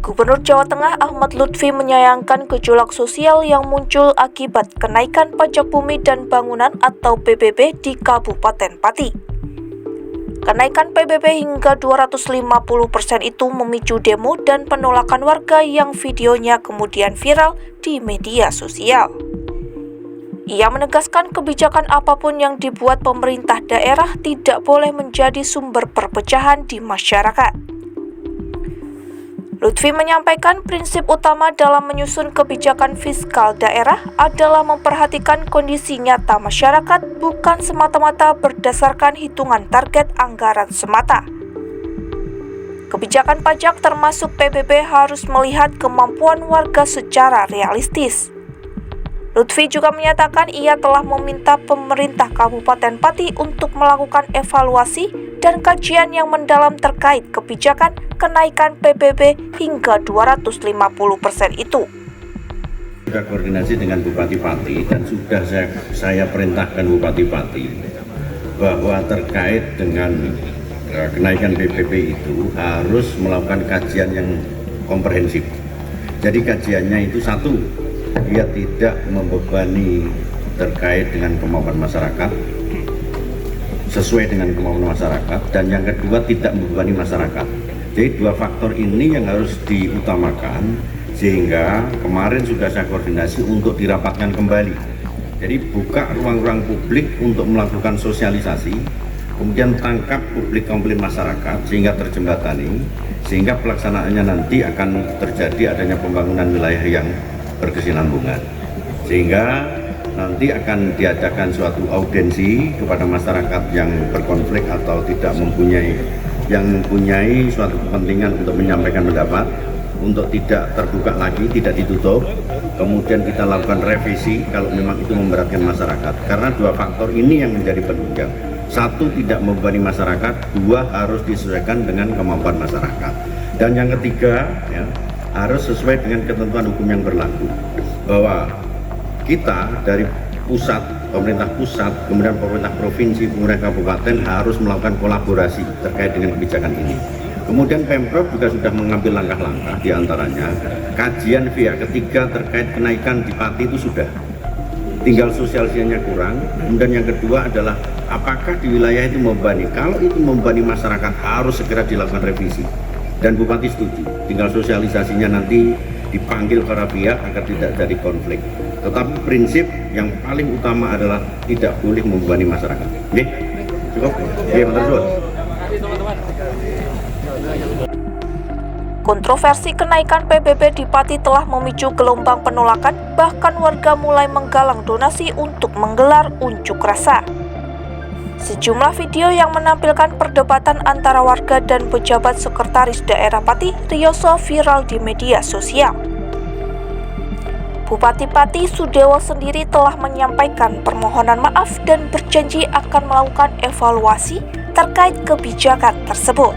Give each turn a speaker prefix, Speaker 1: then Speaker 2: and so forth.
Speaker 1: Gubernur Jawa Tengah Ahmad Lutfi menyayangkan gejolak sosial yang muncul akibat kenaikan pajak bumi dan bangunan atau PBB di Kabupaten Pati. Kenaikan PBB hingga 250% itu memicu demo dan penolakan warga yang videonya kemudian viral di media sosial. Ia menegaskan kebijakan apapun yang dibuat pemerintah daerah tidak boleh menjadi sumber perpecahan di masyarakat. Lutfi menyampaikan prinsip utama dalam menyusun kebijakan fiskal daerah adalah memperhatikan kondisi nyata masyarakat, bukan semata-mata berdasarkan hitungan target anggaran semata. Kebijakan pajak termasuk PBB harus melihat kemampuan warga secara realistis. Lutfi juga menyatakan ia telah meminta pemerintah Kabupaten Pati untuk melakukan evaluasi dan kajian yang mendalam terkait kebijakan kenaikan PBB hingga 250% itu.
Speaker 2: Sudah koordinasi dengan Bupati Pati dan sudah saya perintahkan Bupati Pati bahwa terkait dengan kenaikan PBB itu harus melakukan kajian yang komprehensif. Jadi kajiannya itu satu, dia tidak membebani terkait dengan kemampuan masyarakat, sesuai dengan kemampuan masyarakat, dan yang kedua tidak membebani masyarakat. Jadi dua faktor ini yang harus diutamakan, sehingga kemarin sudah saya koordinasi untuk dirapatkan kembali. Jadi buka ruang-ruang publik untuk melakukan sosialisasi, kemudian tangkap publik komplain masyarakat sehingga terjembatani, sehingga pelaksanaannya nanti akan terjadi adanya pembangunan wilayah yang berkesinambungan, sehingga nanti akan diadakan suatu audiensi kepada masyarakat yang berkonflik atau tidak mempunyai suatu kepentingan untuk menyampaikan pendapat, untuk tidak terbuka lagi, tidak ditutup. Kemudian kita lakukan revisi kalau memang itu memberatkan masyarakat, karena dua faktor ini yang menjadi penunjang. Satu, tidak membebani masyarakat, dua, harus disesuaikan dengan kemampuan masyarakat, dan yang ketiga ya, harus sesuai dengan ketentuan hukum yang berlaku, bahwa kita dari pusat, pemerintah pusat, kemudian pemerintah provinsi, kemudian kabupaten harus melakukan kolaborasi terkait dengan kebijakan ini. Kemudian Pemprov juga sudah mengambil langkah-langkah, diantaranya kajian pihak ketiga terkait kenaikan di Pati itu sudah, tinggal sosialisasinya kurang. Kemudian yang kedua adalah apakah di wilayah itu membebani, kalau itu membebani masyarakat harus segera dilakukan revisi. Dan Bupati setuju, tinggal sosialisasinya nanti dipanggil para pihak agar tidak jadi konflik. Tetapi prinsip yang paling utama adalah tidak boleh membebani masyarakat. Oke? Cukup? Oke, betul.
Speaker 1: Kontroversi kenaikan PBB di Pati telah memicu gelombang penolakan, bahkan warga mulai menggalang donasi untuk menggelar unjuk rasa. Sejumlah video yang menampilkan perdebatan antara warga dan pejabat sekretaris daerah Pati Riyoso viral di media sosial. Bupati Pati Sudewo sendiri telah menyampaikan permohonan maaf dan berjanji akan melakukan evaluasi terkait kebijakan tersebut.